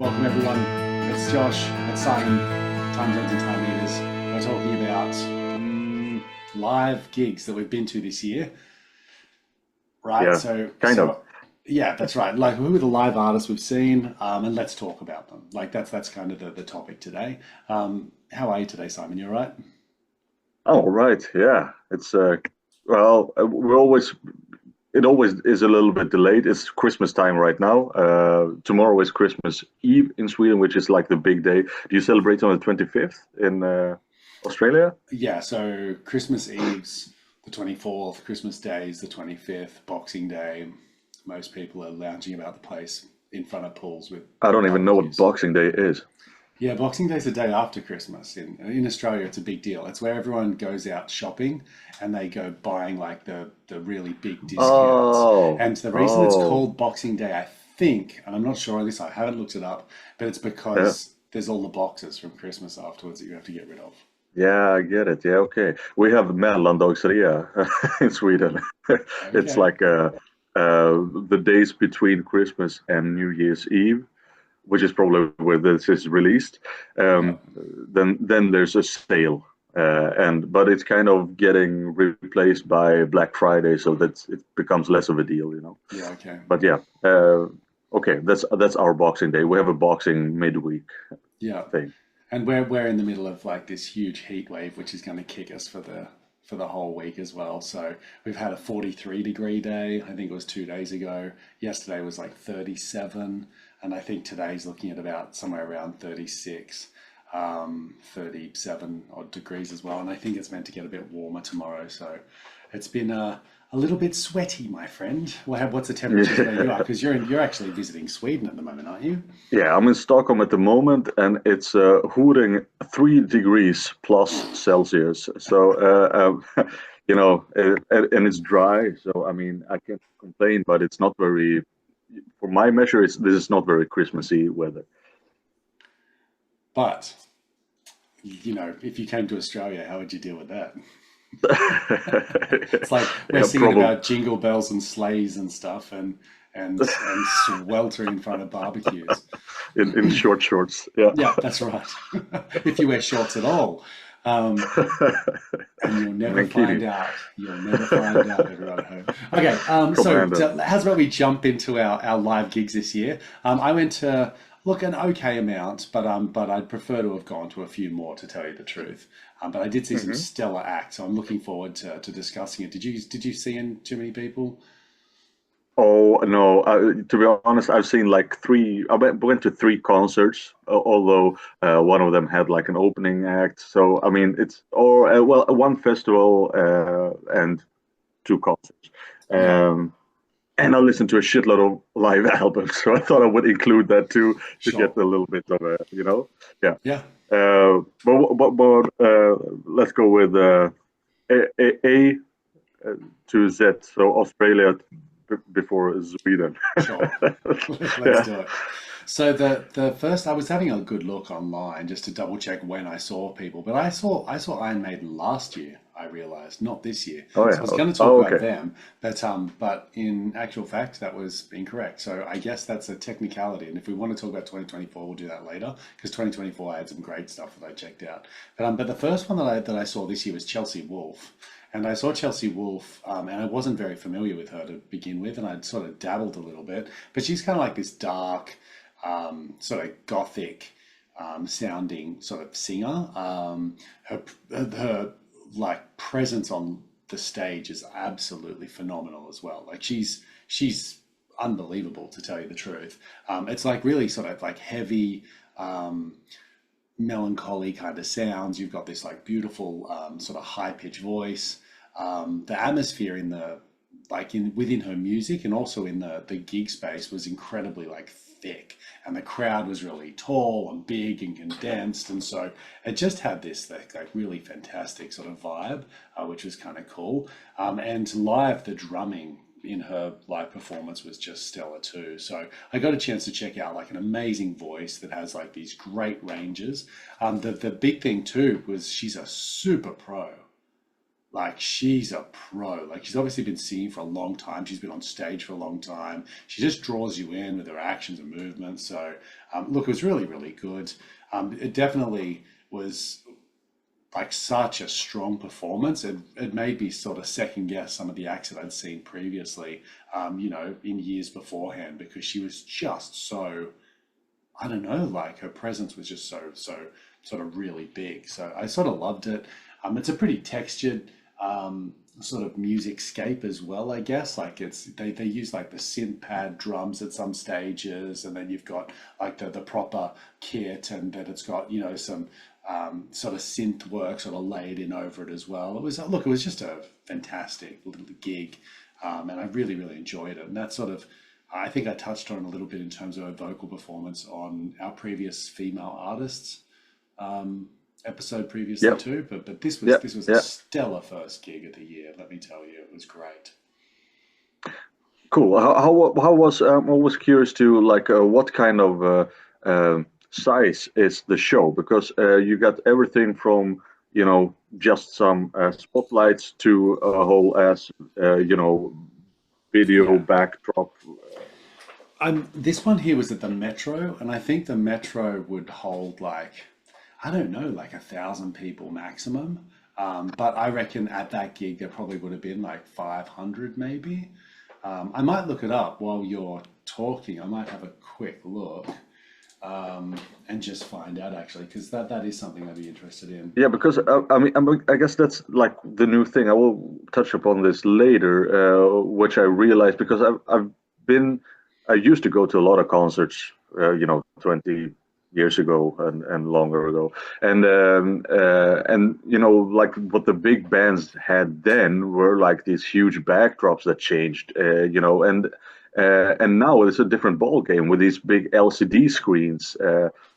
Welcome everyone. It's Josh. It's Simon. Time zones and time meters. We're talking about live gigs that we've been to this year, right? Yeah, So, kind of. so yeah, that's right. Like, who are the live artists we've seen, and let's talk about them. Like, that's kind of the topic today. How are you today, Simon? You all right? Oh, right. Yeah. We're always, it always is a little bit delayed. It's Christmas time right now. Tomorrow is Christmas Eve in Sweden, which is like the big day. Do you celebrate on the 25th in Australia? Yeah. So Christmas Eve's the 24th. Christmas Day's the 25th. Boxing Day. Most people are lounging about the place in front of pools with I don't even know what barbecues. Boxing Day is. Yeah, Boxing Day's the day after Christmas. In Australia, it's a big deal. It's where everyone goes out shopping and they go buying like the really big discounts. Oh, And the reason it's oh, called Boxing Day, I think, and I'm not sure on this, I haven't looked it up, but it's yeah. because there's all the boxes from Christmas afterwards that you have to get rid of. Yeah, I get it. Yeah, okay. We have Mellandagsrea in Sweden. It's Okay. like the days between Christmas and New Year's Eve, which is probably where this is released. Yeah. Then there's a sale, and but it's kind of getting replaced by Black Friday, so that it becomes less of a deal, you know. Yeah. Okay. But yeah, okay, that's our Boxing Day. We have a boxing midweek Yeah. thing. And we're in the middle of like this huge heat wave, which is going to kick us for the whole week as well. So we've had a 43-degree day. I think it was 2 days ago. Yesterday was like 37, and I think today's looking at about somewhere around 36, 37 odd degrees as well. And I think it's meant to get a bit warmer tomorrow. So it's been a little bit sweaty, my friend. What's the temperatures where you are? Because you're actually visiting Sweden at the moment, aren't you? Yeah, I'm in Stockholm at the moment, and it's hooting 3 degrees plus Celsius. So, and it's dry. So, I mean, I can't complain, but it's not very, for my measure, this is not very Christmassy weather. But if you came to Australia, how would you deal with that? It's like we're Yeah, singing probably about jingle bells and sleighs and stuff, and sweltering in front of barbecues. in short shorts. Yeah. Yeah, that's right. If you wear shorts at all, um, and you'll never find Mankini, out. You'll never find out, everyone at home. Okay, Commander. how's about we jump into our live gigs this year? I went to look an okay amount, but I'd prefer to have gone to a few more to tell you the truth. But I did see some Mm-hmm. stellar acts, so I'm looking forward to discussing it. Did you see in too many people? Oh no! To be honest, I've seen like three. I went to three concerts, although one of them had like an opening act. So I mean, it's or well, one festival and two concerts. Yeah, Um, and I listened to a shitload of live albums, so I thought I would include that too to get sure. a little bit of yeah. Yeah, But let's go with A to Z. So Australia before Sweden. sure. Let's Yeah. do it. So the first, I was having a good look online just to double check when I saw people, but I saw Iron Maiden last year. I realized not this year. Oh So I yeah. was going to talk Oh, about okay. them, but in actual fact that was incorrect. So I guess that's a technicality. And if we want to talk about 2024, we'll do that later because 2024 I had some great stuff that I checked out. But the first one that I saw this year was Chelsea Wolfe. And I saw Chelsea Wolfe, and I wasn't very familiar with her to begin with, and I'd sort of dabbled a little bit. But she's kind of like this dark, sort of gothic sounding sort of singer. Her like presence on the stage is absolutely phenomenal as well. Like she's unbelievable to tell you the truth. It's like really sort of like heavy. Melancholy kind of sounds. You've got this like beautiful sort of high pitched voice. The atmosphere in the like in within her music and also in the gig space was incredibly like thick, and the crowd was really tall and big and condensed, and so it just had this like really fantastic sort of vibe, which was kind of cool. And live, the drumming in her live performance was just stellar too. So I got a chance to check out like an amazing voice that has like these great ranges. The big thing too was she's a super pro. like she's a pro. Like she's obviously been singing for a long time. She's been on stage for a long time. She just draws you in with her actions and movements. So look, it was really, really good. It definitely was like such a strong performance. It made me sort of second guess some of the acts that I'd seen previously, in years beforehand, because she was just so, I don't know, like her presence was just so sort of really big. So I sort of loved it. It's a pretty textured sort of music scape as well, I guess. Like they use like the synth pad drums at some stages, and then you've got like the proper kit, and then it's got some sort of synth work sort of laid in over it as well. It was just a fantastic little gig, and I really really enjoyed it. And that sort of I think I touched on a little bit in terms of her vocal performance on our previous female artists episode previously Yep. too. But Yep. this was a Yeah. stellar first gig of the year. Let me tell you, it was great. Cool. How was I'm always curious to like what kind of size is the show? Because you got everything from just some spotlights to a whole ass video Yeah. backdrop. This one here was at the Metro, and I think the Metro would hold like, I don't know, like 1,000 people maximum. But I reckon at that gig there probably would have been like 500 maybe. I might look it up while you're talking. I might have a quick look and just find out actually, because that is something I'd be interested in. Yeah, because I guess that's like the new thing. I will touch upon this later, which I realized because been, I used to go to a lot of concerts, 20 years ago and longer ago, and like what the big bands had then were like these huge backdrops that changed, and now it's a different ball game with these big LCD screens,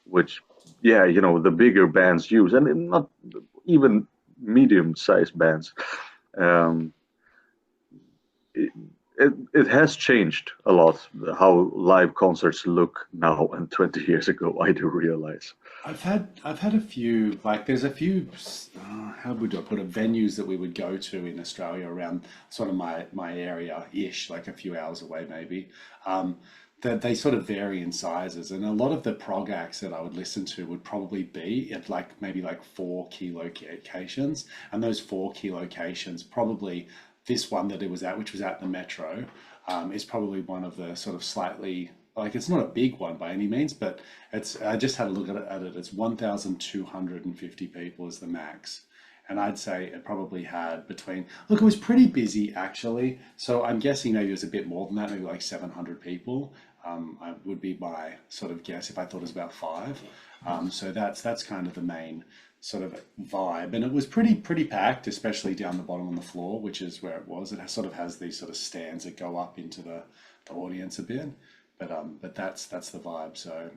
which yeah, the bigger bands use, and not even medium-sized bands. Um, it, it has changed a lot how live concerts look now and 20 years ago, I do realize. I've had a few, like there's a few how would I put it, venues that we would go to in Australia around sort of my area ish, like a few hours away maybe. That they sort of vary in sizes, and a lot of the prog acts that I would listen to would probably be at like maybe like four key locations, and those four key locations probably this one that it was at, which was at the Metro, is probably one of the sort of slightly, like it's not a big one by any means, but I just had a look at it. It's 1,250 people is the max. And I'd say it probably had between, look, it was pretty busy actually. So I'm guessing maybe it was a bit more than that, maybe like 700 people. I would be my sort of guess if I thought it was about five. So that's kind of the main sort of vibe. And it was pretty packed, especially down the bottom on the floor, which is where it was. It sort of has these sort of stands that go up into the audience a bit. But that's the vibe. So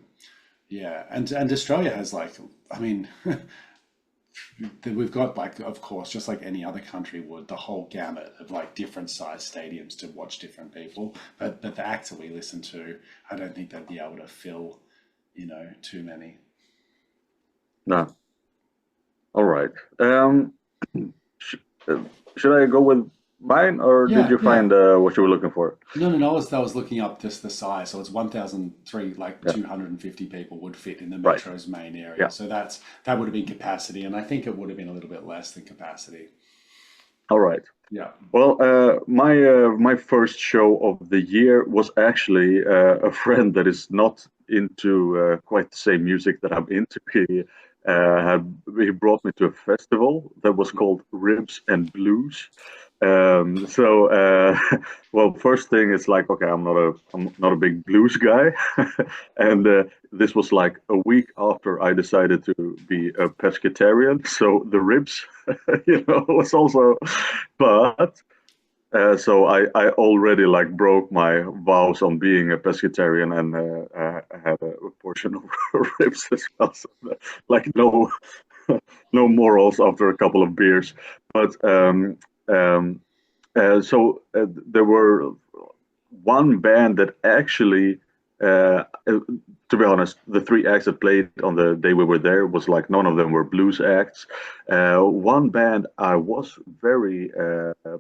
yeah, and Australia has like, I mean, we've got like, of course, just like any other country would, the whole gamut of like different size stadiums to watch different people. But the acts that we listen to, I don't think they'd be able to fill, too many. No. All right. Sh uh, should I go with mine, or did Yeah, you yeah. find what you were looking for? No, no, no. I was looking up just the size. So it's 1,003, like Yeah. 250 people would fit in the Right. metro's main area. Yeah. So that would have been capacity, and I think it would have been a little bit less than capacity. All right. Yeah. Well, my first show of the year was actually a friend that is not into quite the same music that I'm into. He brought me to a festival that was called Ribs and Blues. Well, first thing is like, okay, I'm not a big blues guy, and this was like a week after I decided to be a pescatarian. So the ribs, was also, but so I already like broke my vows on being a pescatarian, and I had a portion of ribs as well. So, like no morals after a couple of beers, but um, there were one band that actually To be honest, the three acts that played on the day we were there was like none of them were blues acts. One band I was very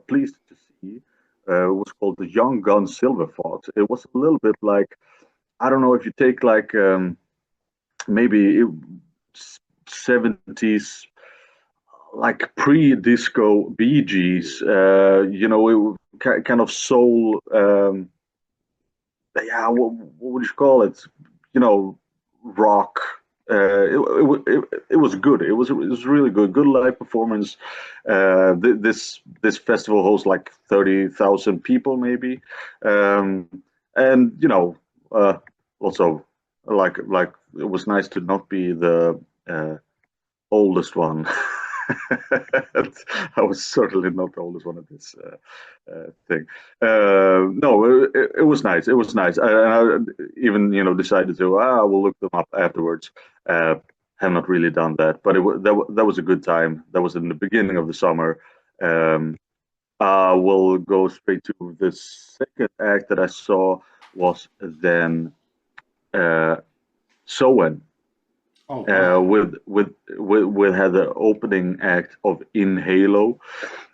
pleased to see was called the Young Gun Silver Fox. It was a little bit like, I don't know if you take like maybe 70s, like pre-disco Bee Gees, kind of soul. Yeah, what would you call it? Rock. It was good. It was really good. Good live performance. This festival hosts like 30,000 people maybe, um, and also like it was nice to not be the oldest one. I was certainly not the oldest one at this thing. No, it was nice. It was nice. I even decided to we'll look them up afterwards. Have not really done that, but that was a good time. That was in the beginning of the summer. We'll go straight to the second act that I saw was then Soen. Oh, wow. With had the opening act of In Halo.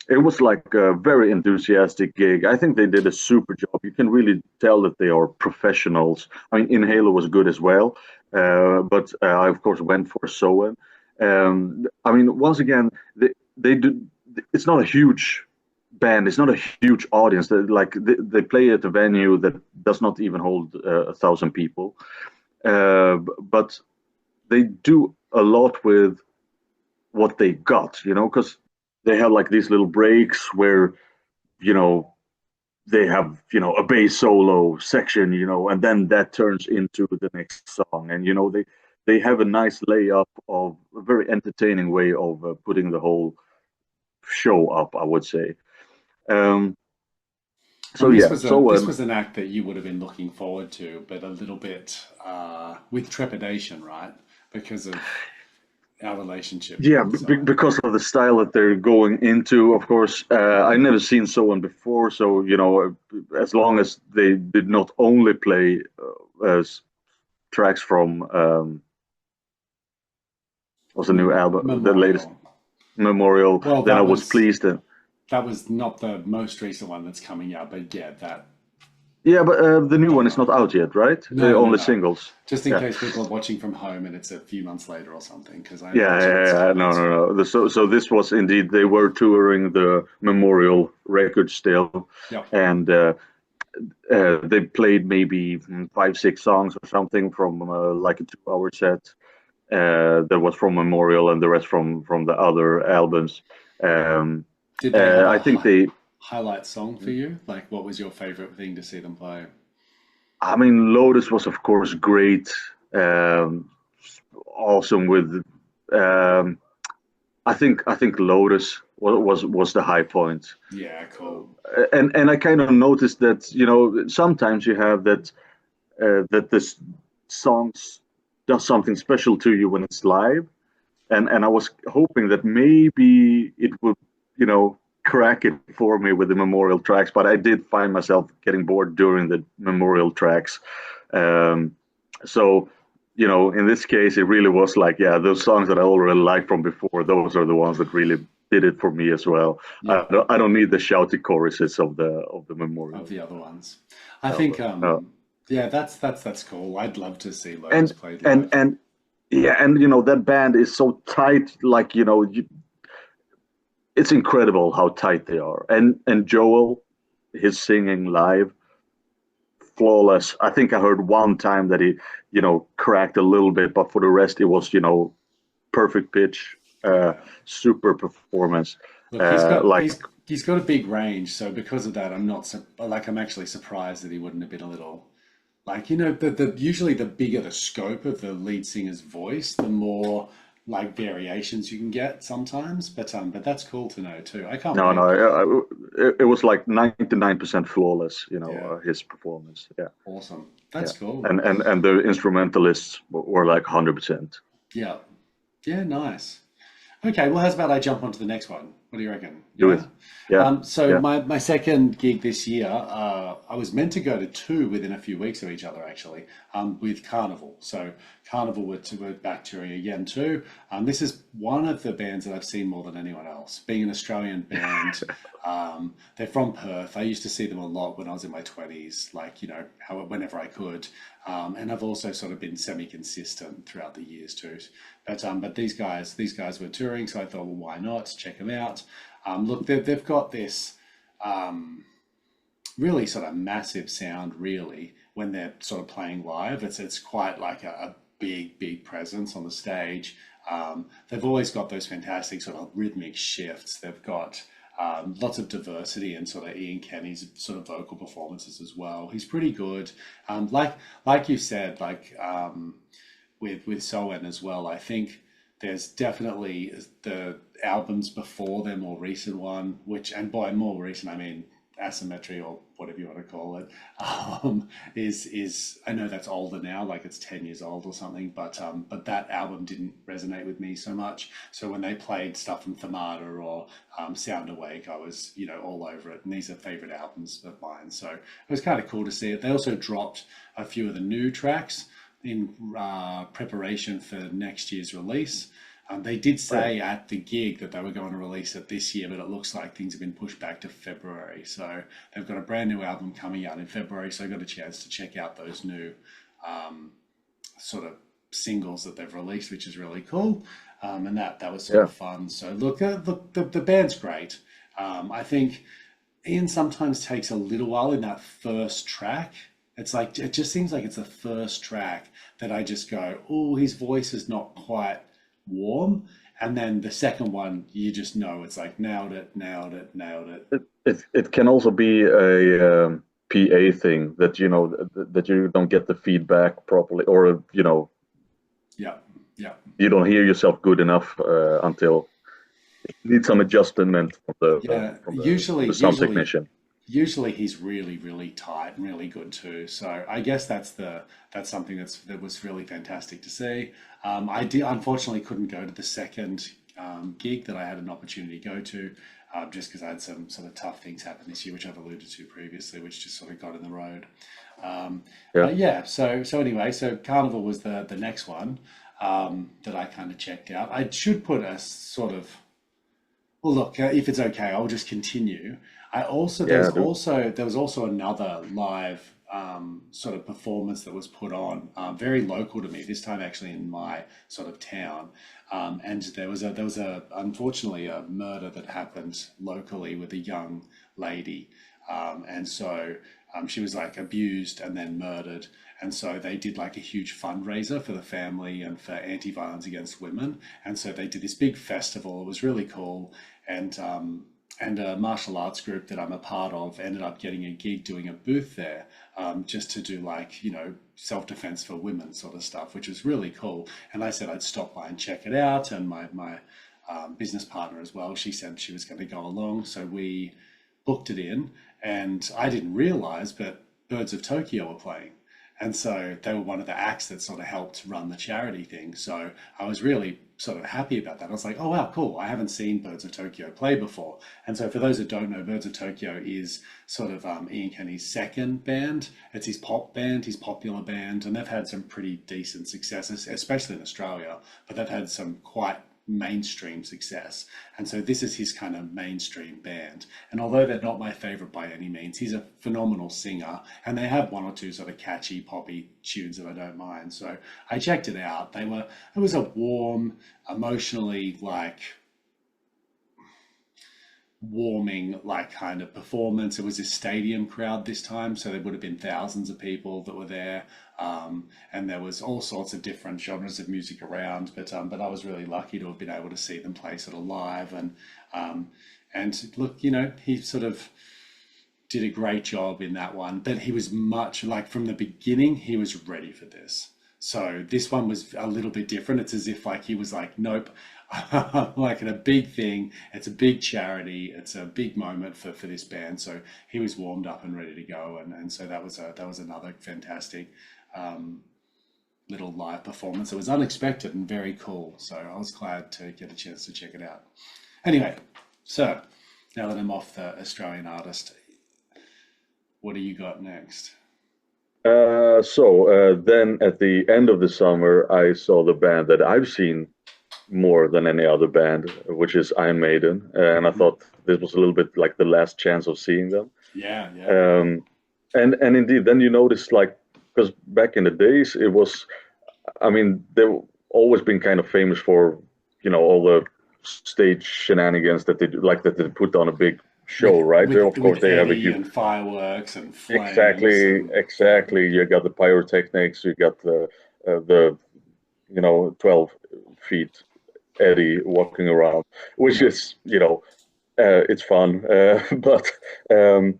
It was like a very enthusiastic gig. I think they did a super job. You can really tell that they are professionals. I mean, In Halo was good as well, but I of course went for Soen. I mean, once again, they do. It's not a huge band. It's not a huge audience. They play at a venue that does not even hold 1,000 people, but they do a lot with what they got, because they have like these little breaks where, you know, they have, a bass solo section, and then that turns into the next song. And, they have a nice layup of a very entertaining way of putting the whole show up, I would say. Um, so And this yeah, was a so this was an act that you would have been looking forward to, but a little bit with trepidation, right? Because of our relationship yeah, with Soen. because of the style that they're going into, of course, I never seen someone before, so as long as they did not only play as tracks from what's the new album, the latest Memorial. Memorial, Well, then I was pleased. And that was not the most recent one that's coming out, but yeah, that yeah, but the new one is not genre. out yet, right? No, no, Only no. singles. Just in Yeah. case people are watching from home and it's a few months later or something, because I Yeah, imagine yeah, it's yeah. 2 months No, from now. no, no. So this was indeed they were touring the Memorial record still, Yep. and they played maybe 5, 6 songs or something from like a 2-hour set. That was from Memorial, and the rest from the other albums. Um, Did they have a I think they. highlight song for you? Like, what was your favorite thing to see them play? I mean, Lotus was of course great, um, awesome with. Um, I think Lotus was the high point. Yeah, cool. And I kind of noticed that sometimes you have that this songs does something special to you when it's live, and I was hoping that maybe it would crack it for me with the Memorial tracks, but I did find myself getting bored during the Memorial tracks. um, so in this case it really was like, yeah, those songs that I already liked from before, those are the ones that really did it for me as well. Yeah, I don't need the shouty choruses of the of Memorial. the other ones. I No, think, no. yeah, that's cool. I'd love to see Lotus and played and live. and yeah, and that band is so tight, like it's incredible how tight they are. And Joel, his singing live, flawless. I think I heard one time that he cracked a little bit, but for the rest it was perfect pitch, Yeah. super performance. Look, he's got Like, he's got a big range, so because of that, I'm not like I'm actually surprised that he wouldn't have been a little like the usually the bigger the scope of the lead singer's voice, the more like variations you can get sometimes. But that's cool to know too. I can't no, no, wait. it was like 99% flawless, Yeah, his performance. Yeah, awesome. yeah. That's cool. And the instrumentalists were like 100%. Yeah, yeah, nice. Okay, well, how's about I jump on to the next one? What do you reckon? Do Yeah. it. Yeah, So yeah. my second gig this year, I was meant to go to two within a few weeks of each other, actually, with Karnivool. So Karnivool were back touring again too. This is one of the bands that I've seen more than anyone else. Being an Australian band, they're from Perth. I used to see them a lot when I was in my 20s, like, whenever I could. And I've also sort of been semi-consistent throughout the years too. But these guys were touring, so I thought, well, why not check them out? Look, they've got this really sort of massive sound, really, when they're sort of playing live. It's quite like a big presence on the stage. They've always got those fantastic sort of rhythmic shifts. They've got lots of diversity in sort of Ian Kenny's sort of vocal performances as well. He's pretty good. Like you said, with Soen as well, I think there's definitely the albums before their more recent one, and by more recent I mean Asymmetry, or whatever you want to call it, is I know that's older now, like it's 10 years old or something, but that album didn't resonate with me so much. So when they played stuff from Thamada or Sound Awake, I was all over it. And these are favorite albums of mine, so it was kind of cool to see it. They also dropped a few of the new tracks in preparation for next year's release. They did say at the gig that they were going to release it this year, but it looks like things have been pushed back to February. So they've got a brand new album coming out in February. So I got a chance to check out those new sort of singles that they've released, which is really cool. And that was sort Yeah. of fun. So look, the band's great. I think Ian sometimes takes a little while in that first track. It's like, it just seems like it's the first track that I just go, oh, his voice is not quite warm. And then the second one, you just know it's like nailed it, nailed it, nailed it. It can also be a PA thing that that you don't get the feedback properly, or Yeah, yeah. you don't hear yourself good enough until you need some adjustment Yeah, from the sound technician. usually he's really, really tight and really good too. So I guess that's something that was really fantastic to see. Unfortunately couldn't go to the second gig that I had an opportunity to go to, just because I had some sort of tough things happen this year, which I've alluded to previously, which just sort of got in the road. Yeah, But yeah, so anyway, so Carnival was the next one that I kind of checked out. I should put a sort of, well, look, if it's okay, I'll just continue. I also yeah, do. there was also another live sort of performance that was put on, very local to me. This time, actually, in my sort of town, and there was unfortunately a murder that happened locally with a young lady, and so she was like abused and then murdered. And so they did like a huge fundraiser for the family and for anti-violence against women. And so they did this big festival. It was really cool. And a martial arts group that I'm a part of ended up getting a gig doing a booth there, just to do like, self-defense for women sort of stuff, which was really cool. And I said I'd stop by and check it out. And my business partner as well, she said she was going to go along. So we booked it in, and I didn't realize, but Birds of Tokyo were playing. And so they were one of the acts that sort of helped run the charity thing. So I was really sort of happy about that. I was like, oh, wow, cool. I haven't seen Birds of Tokyo play before. And so for those that don't know, Birds of Tokyo is sort of Ian Kenny's second band. It's his pop band, his popular band. And they've had some pretty decent successes, especially in Australia. But they've had some quite mainstream success, and so this is his kind of mainstream band. And although they're not my favorite by any means, he's a phenomenal singer, and they have one or two sort of catchy poppy tunes that I don't mind. So I checked it out. It was a warm, emotionally like warming like kind of performance. It was a stadium crowd this time, so there would have been thousands of people that were there, and there was all sorts of different genres of music around. But I was really lucky to have been able to see them play sort of live, and look, he sort of did a great job in that one. But he was much like from the beginning, he was ready for this. So this one was a little bit different. It's as if like he was like, nope, like in a big thing. It's a big charity. It's a big moment for this band. So he was warmed up and ready to go. And so that was another fantastic little live performance. It was unexpected and very cool. So I was glad to get a chance to check it out. Anyway, So, now that I'm off the Australian artist, what do you got next? Then at the end of the summer, I saw the band that I've seen more than any other band, which is Iron Maiden, and I Mhm. thought this was a little bit like the last chance of seeing them. Yeah, yeah. Um, and indeed, then you notice like because back in the days, it was, I mean, they've always been kind of famous for, all the stage shenanigans that they do, like that they put on a big show, right? They, of course, With they have a Eddie huge. and fireworks and flames Exactly, and yeah, exactly. You got the pyrotechnics, you got the 12 feet Eddie walking around, which yeah. is, it's fun. But um,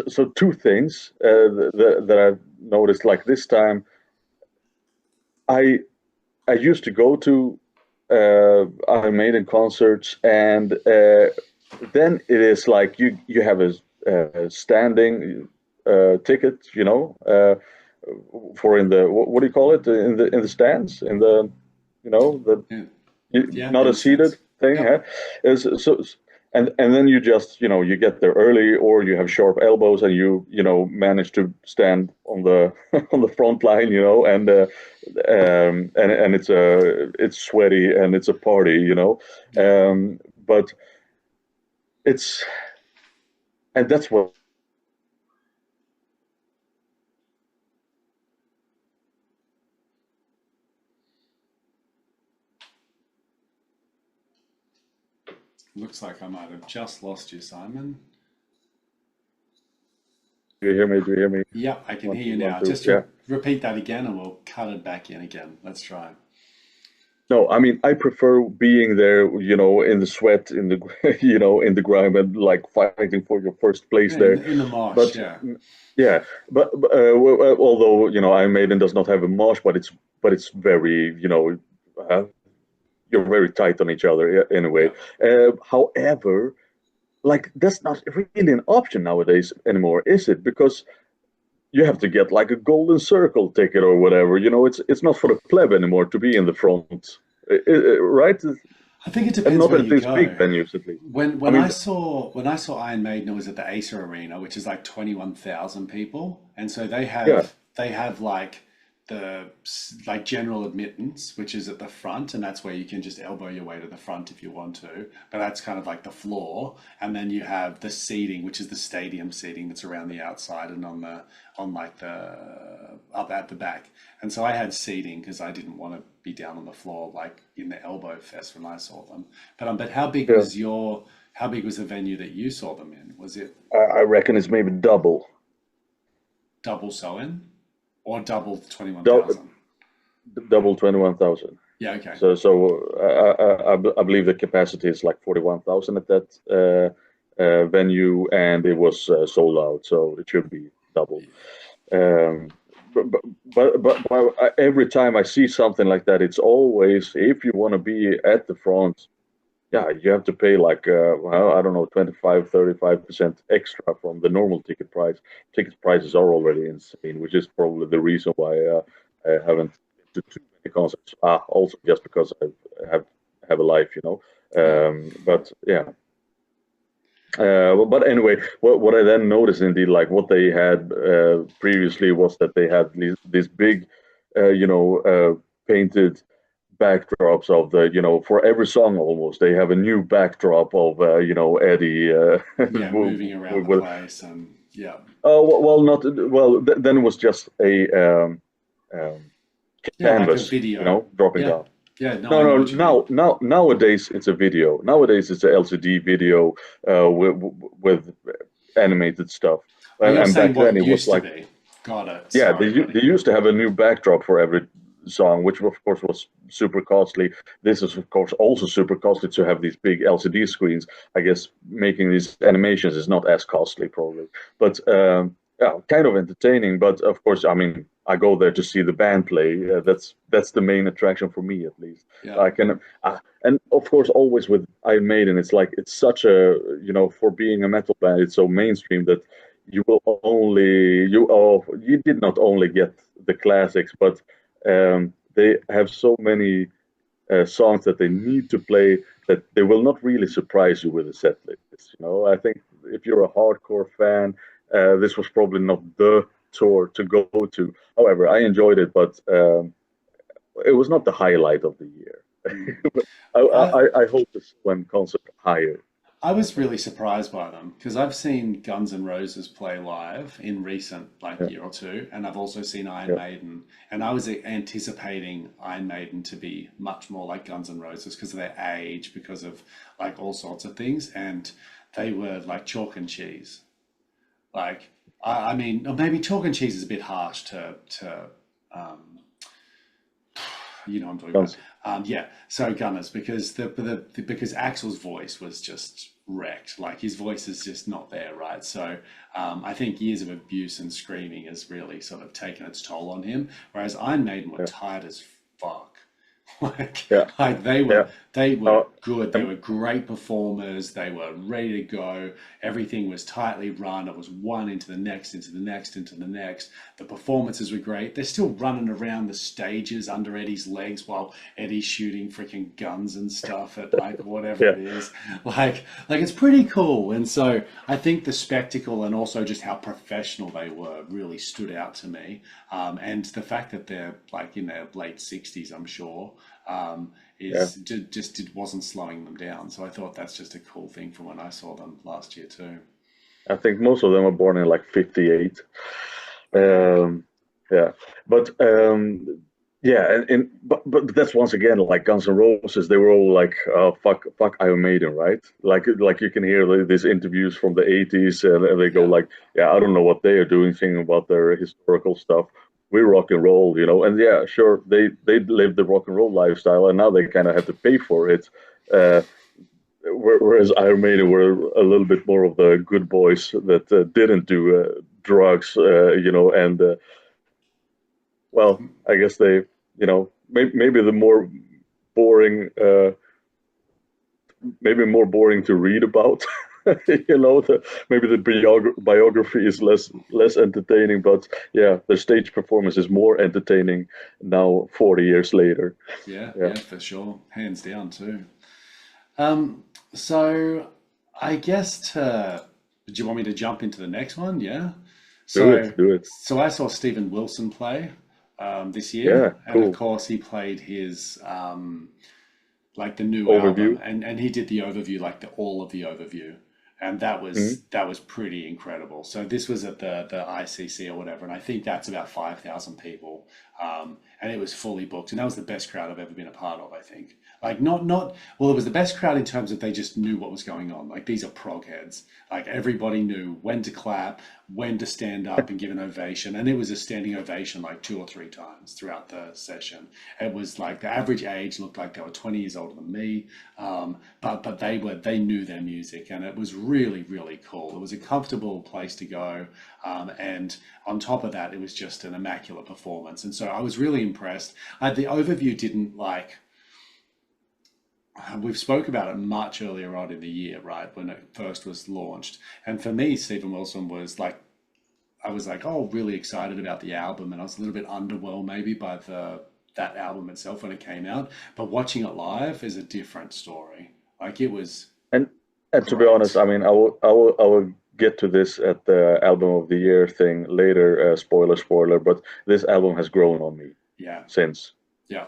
so two things that I've noticed. Like this time, I I used to go to Iron Maiden concerts, and then it is like you have a standing ticket, for in the what do you call it, in the stands, in the the Yeah, yeah, not in a the sense. seated thing, Yep. huh? And then you just you get there early, or you have sharp elbows, and you manage to stand on the on the front line, and it's sweaty and it's a party, Yeah. but it's and that's what Looks like I might have just lost you, Simon. do you hear me? Do you hear me? Yep, I can One, hear two, you one, now. two. Just Yeah. repeat that again and we'll cut it back in again. Let's try. No, I mean I prefer being there, in the sweat, in the in the grime, and like fighting for your first place Yeah, there. in the marsh, But yeah. yeah, but although Iron Maiden does not have a march, but it's very uh, you're very tight on each other, anyway. Yeah. However, like that's not really an option nowadays anymore, is it? Because you have to get like a golden circle ticket or whatever. It's not for the pleb anymore to be in the front, right? I think it And depends not where at you these big go. venues, at least. When I when I mean, saw when I saw Iron Maiden, it was at the Acer Arena, which is like 21,000 people, and so yeah, they have like like general admittance, which is at the front, and that's where you can just elbow your way to the front if you want to. But that's kind of like the floor, and then you have the seating, which is the stadium seating that's around the outside and on like the up at the back. And so I had seating because I didn't want to be down on the floor like in the elbow fest when I saw them. But yeah. how big was the venue that you saw them in? Was it I reckon it's maybe double Soen or double dou- 21,000? double 21,000. Yeah, okay. So I believe the capacity is like 41,000 at that venue, and it was sold out, so it should be double. Um, but every time I see something like that, it's always, if you want to be at the front, yeah, you have to pay like, well, I don't know, 25, 35% extra from the normal ticket price. Ticket prices are already insane, which is probably the reason why I haven't been to too many concerts. Also just because I have have a life, Yeah. But yeah. But anyway, what I then noticed, indeed, like what they had previously, was that they had these big, painted backdrops of for every song almost they have a new backdrop of Eddie, Yeah, moving around the with, place and yeah. well, not well, then it was just a Yeah, like a canvas, video. dropping Yeah. down. Yeah, no, No, I know no. what you mean. Nowadays it's a video. Nowadays it's a LCD video with animated stuff. Oh, And, you're and saying back then what it was used to like, be. Got it. yeah, Sorry, they buddy. used to have a new backdrop for every song, which of course was super costly. This is of course also super costly to have these big LCD screens. I guess making these animations is not as costly probably, but yeah, kind of entertaining. But of course, I mean, I go there to see the band play. That's the main attraction for me, at least. Yeah. I can, and of course, always with Iron Maiden, it's like it's such a, for being a metal band, it's so mainstream that you did not only get the classics, but they have so many songs that they need to play, that they will not really surprise you with a set list. I think if you're a hardcore fan, this was probably not the tour to go to. However, I enjoyed it, but it was not the highlight of the year. Mm. I, I I hope this when concert higher. I was really surprised by them because I've seen Guns N' Roses play live in recent like Yeah, year or two, and I've also seen Iron yeah, Maiden, and I was anticipating Iron Maiden to be much more like Guns N' Roses because of their age, because of like all sorts of things, and they were like chalk and cheese. Like I mean, or maybe chalk and cheese is a bit harsh to um, you know what I'm talking about. Guns. Yeah, so Gunners because because Axel's voice was just wrecked. Like his voice is just not there, right? So I think years of abuse and screaming has really sort of taken its toll on him. Whereas Iron Maiden were Yeah, tired as fuck. Like, yeah, like yeah. they were Uh, good. They um, were great performers. They were ready to go. Everything was tightly run. It was one into the next, into the next, into the next. The performances were great. They're still running around the stages under Eddie's legs while Eddie's shooting freaking guns and stuff at like whatever yeah, it is. Like it's pretty cool. And so I think the spectacle and also just how professional they were really stood out to me. And the fact that they're like in their late 60s, I'm sure, yeah. is just it wasn't slowing them down. So I thought that's just a cool thing from when I saw them last year too. I think most of them were born in like '58. Okay. Um, yeah, but yeah, but that's once again like Guns N' Roses. They were all like, fuck Iron Maiden, right? Like you can hear these interviews from the '80s, and they go Yeah. like, yeah, I don't know what they are doing, thinking about their historical stuff. We rock and roll, and yeah, sure, they lived the rock and roll lifestyle, and now they kind of have to pay for it. Uh, whereas Iron Maiden were a little bit more of the good boys that didn't do drugs, and well, I guess they, maybe the more boring, maybe more boring to read about. Maybe the biography is less entertaining, but yeah, the stage performance is more entertaining now, 40 years later. Yeah, Yeah, yeah, for sure. Hands down too. So I guess do you want me to jump into the next one? Yeah. do it, So do it. so I saw Stephen Wilson play this year, Yeah, and of cool. course he played his like the new album, Overview. and he did the overview, like the all of the overview, and Hmm. that was pretty incredible. So this was at the ICC or whatever, and I think that's about 5,000 people, and it was fully booked, and that was the best crowd I've ever been a part of. I think like not well, it was the best crowd in terms of they just knew what was going on. Like these are prog heads. Like everybody knew when to clap, when to stand up and give an ovation, and it was a standing ovation like two or three times throughout the session. It was like the average age looked like they were 20 years older than me, but they knew their music, and it was really cool. It was a comfortable place to go, and on top of that, it was just an immaculate performance. And so I was really impressed. The overview didn't like we've spoke about it much earlier on in the year, right, when it first was launched. And for me, Stephen Wilson was like, I was like, oh, really excited about the album, and I was a little bit underwhelmed maybe by the that album itself when it came out. But watching it live is a different story. Like it was And and to be honest, great. I mean, I will get to this at the album of the year thing later. Spoiler, but this album has grown on me Yeah, since. yeah.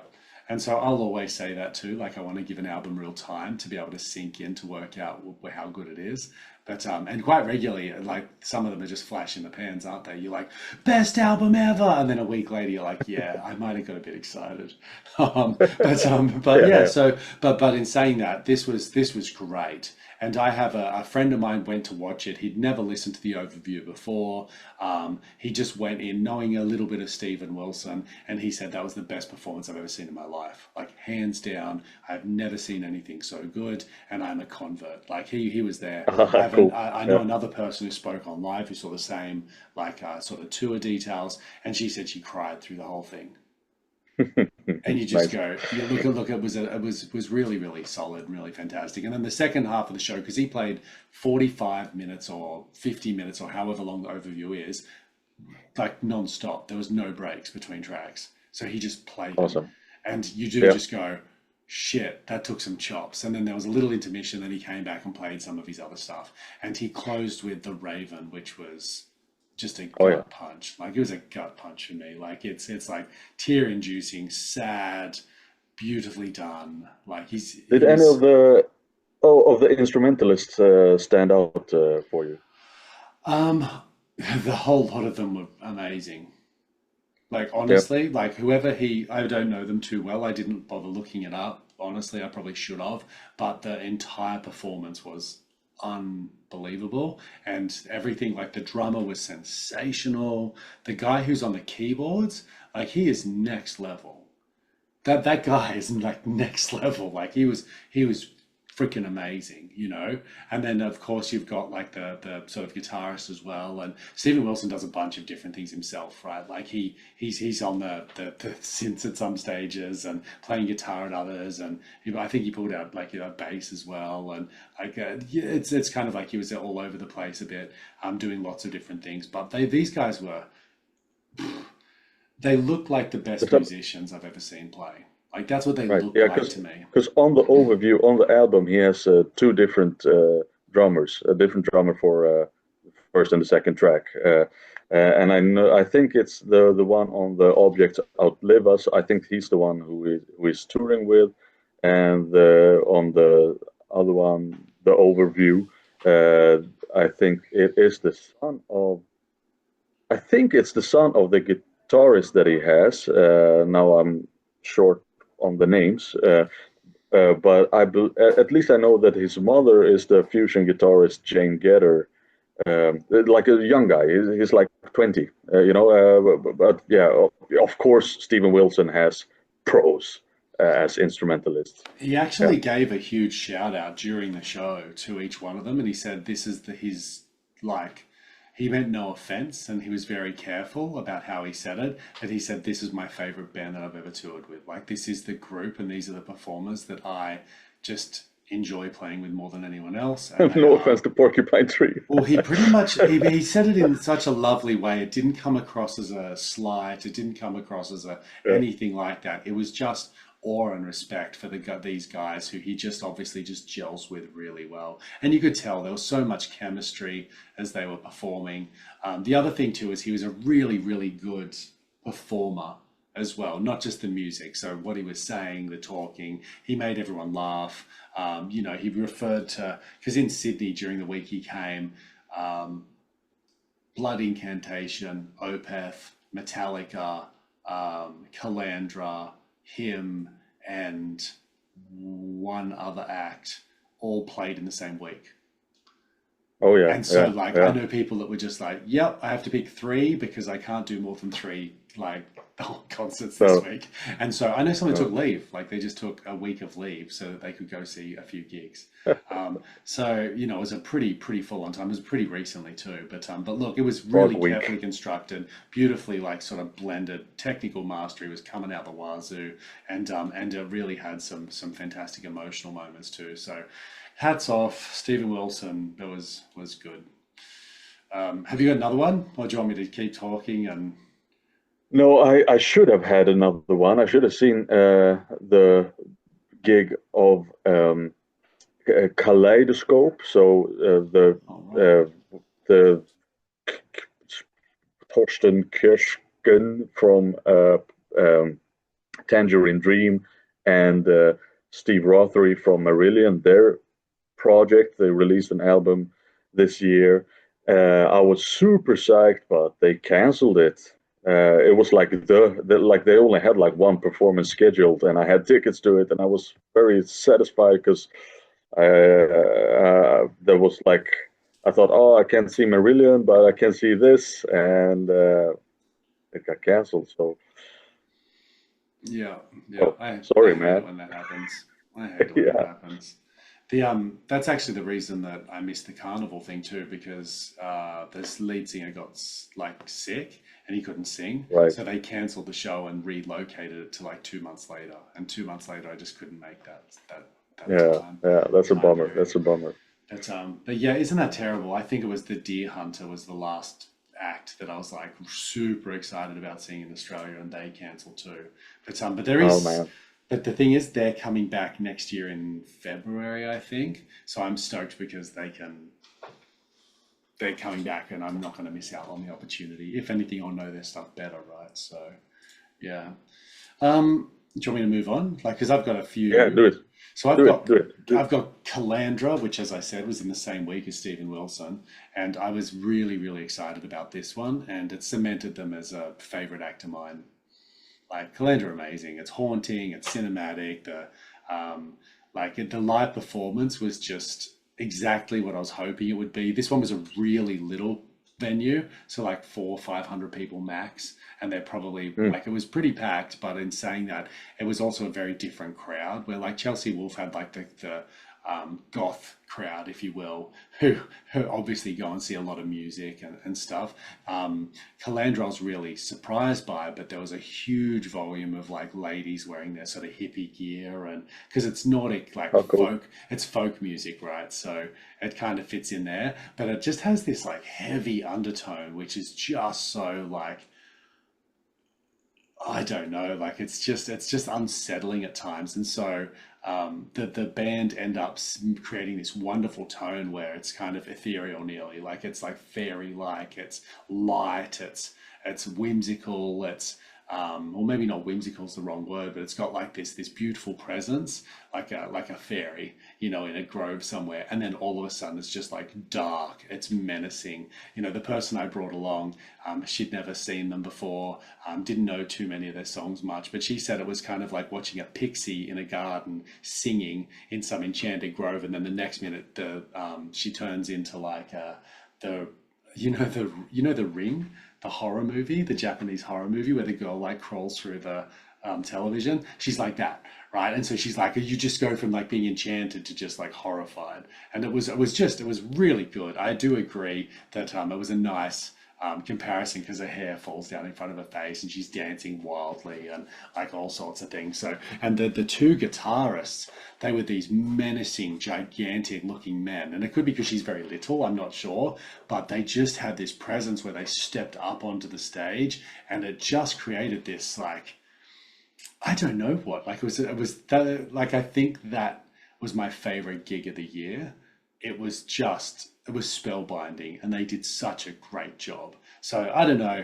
And so I'll always say that too. Like I want to give an album real time to be able to sink in to work out how good it is. But and quite regularly, like some of them are just flash in the pans, aren't they? You're like, best album ever, and then a week later you're like, yeah, I might have got a bit excited. But Yeah, yeah. yeah. So but in saying that, this was great. And I have a friend of mine went to watch it. He'd never listened to the overview before. He just went in knowing a little bit of Steven Wilson, and he said that was the best performance I've ever seen in my life. Like hands down, I've never seen anything so good, and I'm a convert. Like he was there. Cool. I know Yeah. another person who spoke on live who saw the same like sort of tour details, and she said she cried through the whole thing. And you just Nice. go, you look. It was really solid and really fantastic. And then the second half of the show, because he played 45 minutes or 50 minutes or however long the overview is, like non-stop. There was no breaks between tracks, so he just played them, Awesome. and you do Yeah. just go, shit, that took some chops. And then there was a little intermission, then he came back and played some of his other stuff. And he closed with The Raven, which was just a Oh yeah. gut punch. Like it was a gut punch for me. Like it's like tear inducing, sad, beautifully done. Like he Did any was of the instrumentalists stand out for you? um the whole lot of them were amazing. Like Yeah. honestly, like whoever I don't know them too well. I didn't bother looking it up. Honestly, I probably should have, but the entire performance was unbelievable and everything like the drummer was sensational. The guy who's on the keyboards, like he is next level. That guy is like next level. Like he was freaking amazing, you know. And then of course you've got like the sort of guitarist as well. And Stephen Wilson does a bunch of different things himself, right? Like he's on the synths at some stages and playing guitar at others. And I think he pulled out like bass as well. And like yeah, it's kind of like he was all over the place a bit, doing lots of different things. But these guys were they look like the best musicians I've ever seen play. Like that's what they Right. look Yeah, like to me. because on the overview on the album he has two different drummers, a different drummer for first and the second track. And I think it's the one on the Objects Outlive Us. I think he's the one who is touring with, and on the other one, the overview. I think it is the son of. I think it's the son of the guitarist that he has. Now I'm short on the names, but at least I know that his mother is the fusion guitarist Jane Gedder, like a young guy. He's like 20, but yeah, of course, Stephen Wilson has pros as instrumentalists. He Yeah, actually gave a huge shout out during the show to each one of them, and he said this is his like. He meant no offense, and he was very careful about how he said it. But he said, "This is my favorite band that I've ever toured with. Like, this is the group, and these are the performers that I just enjoy playing with more than anyone else, and they no offense are." to Porcupine Tree. Well, he pretty much he said it in such a lovely way. It didn't come across as a slight. It didn't come across as a Yeah. anything like that. It was just awe and respect for these guys who he just obviously just gels with really well. And you could tell there was so much chemistry as they were performing. The other thing too is he was a really, really good performer as well, not just the music. So what he was saying, the talking, he made everyone laugh. He referred to, because in Sydney during the week he came, um, Blood Incantation, Opeth, Metallica, Kalandra, him, and one other act all played in the same week. Oh yeah, And so, yeah, like, I yeah. know people that were just like, yep, I have to pick three because I can't do more than three, like, concerts this So, week. And so I know someone took so leave, like, they just took a week of leave so that they could go see a few gigs. It was a pretty full on time. It was pretty recently too. But look, it was Frog really carefully Week. constructed, beautifully, like, sort of blended. Technical mastery was coming out the wazoo, and it really had some fantastic emotional moments too. So, hats off, Stephen Wilson. That was good. Have you got another one, or do you want me to keep talking? And No, I should have had another one. I should have seen the gig of Kaleidoscope. So all right, the Torsten Kirschgen from Tangerine Dream and Steve Rothery from Marillion, their project. They released an album this year. I was super psyched, but they canceled it. It was like like they only had like one performance scheduled, and I had tickets to it, and I was very satisfied because there was like I thought, oh, I can't see Marillion, but I can see this, and it got canceled. So, yeah, yeah. oh, I sorry, hate it man. when that happens. I hate it when that Yeah, happens. That's actually the reason that I missed the Carnival thing too, because this lead singer got like sick and he couldn't sing, right. so they cancelled the show and relocated it to like 2 months later. And 2 months later, I just couldn't make that Yeah, time yeah. That's a time bummer. period. That's a bummer. But yeah, isn't that terrible? I think it was the Deer Hunter was the last act that I was like super excited about seeing in Australia, and they cancelled too. But there Oh is man. But the thing is, they're coming back next year in February, I think. So I'm stoked because they're coming back, and I'm not going to miss out on the opportunity. If anything, I'll know their stuff better, right? So yeah. Do you want me to move on? Like, because I've got a Yeah, few. do it, So do it, do it. Do it. I've got Kalandra, which, as I said, was in the same week as Stephen Wilson, and I was really, really excited about this one, and it cemented them as a favorite act of mine. Like Kalandra, amazing. It's haunting. It's cinematic. The live performance was just exactly what I was hoping it would be. This one was a really little venue, so like 400 or 500 people max, and they're probably Mm. like it was pretty packed. But in saying that, it was also a very different crowd. Where like Chelsea Wolf had like the goth crowd, if you will, who obviously go and see a lot of music and stuff. Calandra I was really surprised by, but there was a huge volume of like ladies wearing their sort of hippie gear, and because it's Nordic, like Oh, cool. it's folk music, right? So it kind of fits in there, but it just has this like heavy undertone, which is just so like I don't know, like it's just unsettling at times, and so the band end up creating this wonderful tone where it's kind of ethereal, nearly like it's like fairy like, it's light, it's whimsical, it's or maybe not whimsical is the wrong word, but it's got like this beautiful presence, like a fairy, in a grove somewhere, and then all of a sudden it's just like dark, it's menacing. The person I brought along, she'd never seen them before, didn't know too many of their songs much, but she said it was kind of like watching a pixie in a garden singing in some enchanted grove, and then the next minute the she turns into like the the Ring, the horror movie, the Japanese horror movie where the girl like crawls through the television. She's like that, right? And so she's like, you just go from like being enchanted to just like horrified, and it was really good. I do agree that it was a nice comparison because her hair falls down in front of her face and she's dancing wildly and like all sorts of things. So, and the two guitarists, they were these menacing, gigantic looking men. And it could be because she's very little, I'm not sure, but they just had this presence where they stepped up onto the stage, and it just created this like, I don't know what, like like, I think that was my favorite gig of the year. It was spellbinding, and they did such a great job. So I don't know.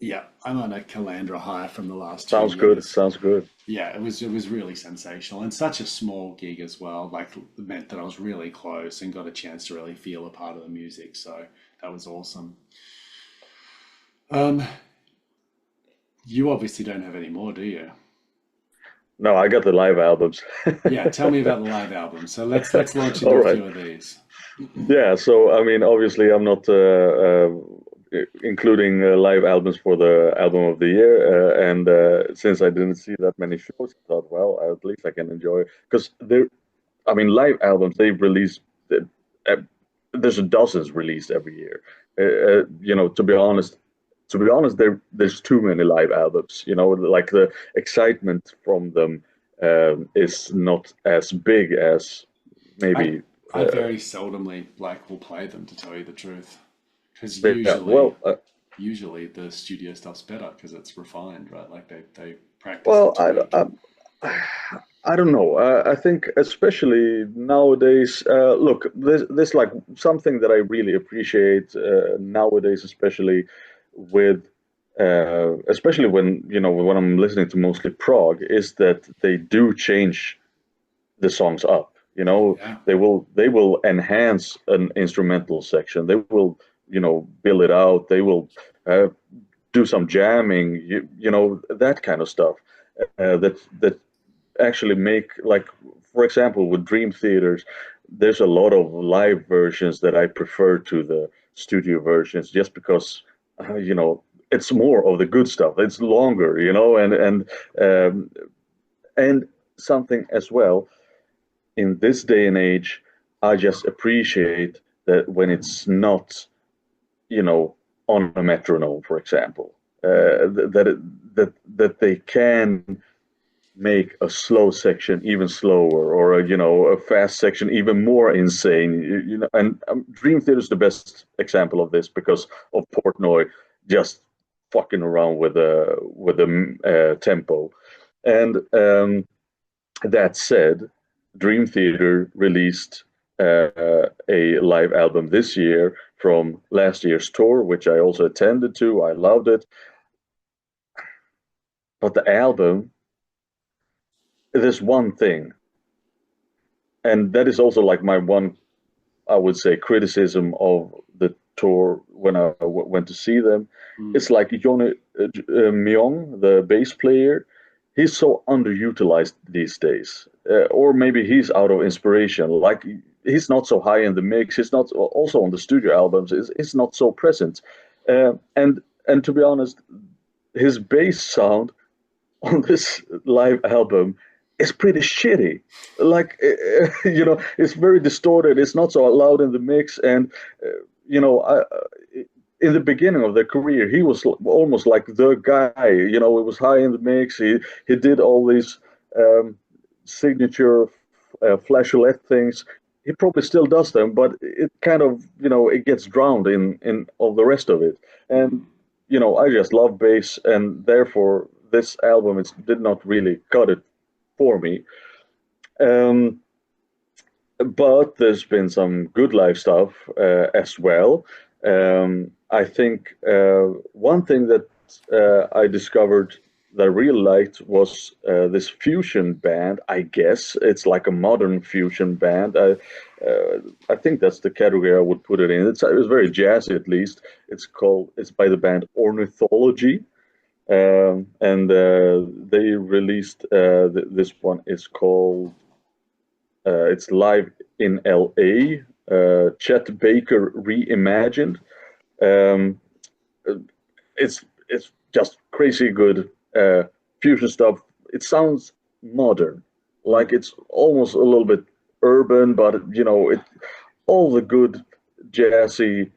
Yeah, I'm on a Calandra high from the last two Sounds good. years. Sounds good. Yeah, it was really sensational, and such a small gig as well. Like, it meant that I was really close and got a chance to really feel a part of the music. So that was awesome. Um, you obviously don't have any more, do you? No, I got the live albums. Yeah, tell me about the live album. So let's launch All into a right. few of these. Yeah, so I mean, obviously, I'm not including live albums for the album of the year, and since I didn't see that many shows, I thought, well, at least I can enjoy because there. I mean, live albums they've released. Uh, there's dozens released every year. To be honest, there's too many live albums. Like the excitement from them is not as big as I maybe. I Uh, very seldomly like will play them, to tell you the truth, because yeah, usually well, usually the studio stuff's better because it's refined, right? Like they practice and Well, tweak. I don't know. I think especially nowadays, look, this like something that I really appreciate nowadays, especially when I'm listening to mostly prog, is that they do change the songs up. Yeah, They will enhance an instrumental section. They will build it out. They will uh, do some jamming. That kind of stuff. That actually make, like, for example, with Dream Theaters, there's a lot of live versions that I prefer to the studio versions just because it's more of the good stuff. It's longer, um, and something as well in this day and age. I just appreciate that when it's not on a metronome, for example, that they can make a slow section even slower, or a fast section even more insane. And Dream Theater is the best example of this because of Portnoy just fucking around with the tempo. And that said, Dream Theater released a live album this year from last year's tour, which I also attended to. I loved it. But the album, there's one thing, and that is also like my one, I would say, criticism of the tour when I went to see them. Mm. It's like Johnny Myung, the bass player, he's so underutilized these days, or maybe he's out of inspiration. Like he's not so high in the mix. He's not also on the studio albums. It's not so present, and to be honest, his bass sound on this live album is pretty shitty. Like, it's very distorted. It's not so loud in the mix. And, in the beginning of their career, he was almost like the guy. It was high in the mix. He did all these signature flageolet things. He probably still does them, but it kind of, it gets drowned in all the rest of it. And I just love bass, and therefore this album did not really cut it for me. Um, but there's been some good live stuff as well. I think one thing that I discovered that I really liked was this fusion band. I guess it's like a modern fusion band. I think that's the category I would put it in. It's very jazzy, at least. It's by the band Ornithology. And they released this one. It's called it's live in LA. Chet Baker reimagined. Um, it's just crazy good fusion stuff. It sounds modern, like it's almost a little bit urban, but all the good jazzy,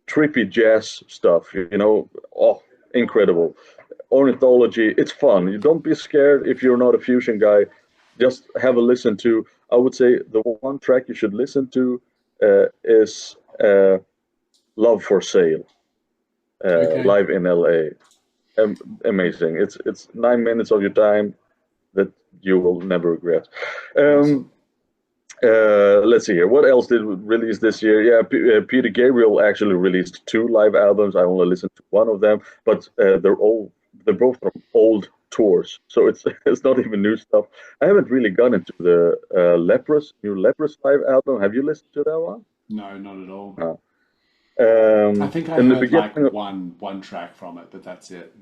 trippy jazz stuff. Oh, incredible. Ornithology, it's fun. You don't be scared if you're not a fusion guy. Just have a listen to. I would say the one track you should listen to is "Love for Sale," Okay. live in LA. Amazing. It's 9 minutes of your time that you will never regret. Awesome. Um, let's see here. What else did we release this year? Yeah, Peter Gabriel actually released two live albums. I only listened to one of them, but they're both from old tours, so it's it's not even new stuff. I haven't really gone into the new Leprous live album. Have you listened to that one? No, not at all. No. I think I In the heard beginning, like one track from it, but that's it.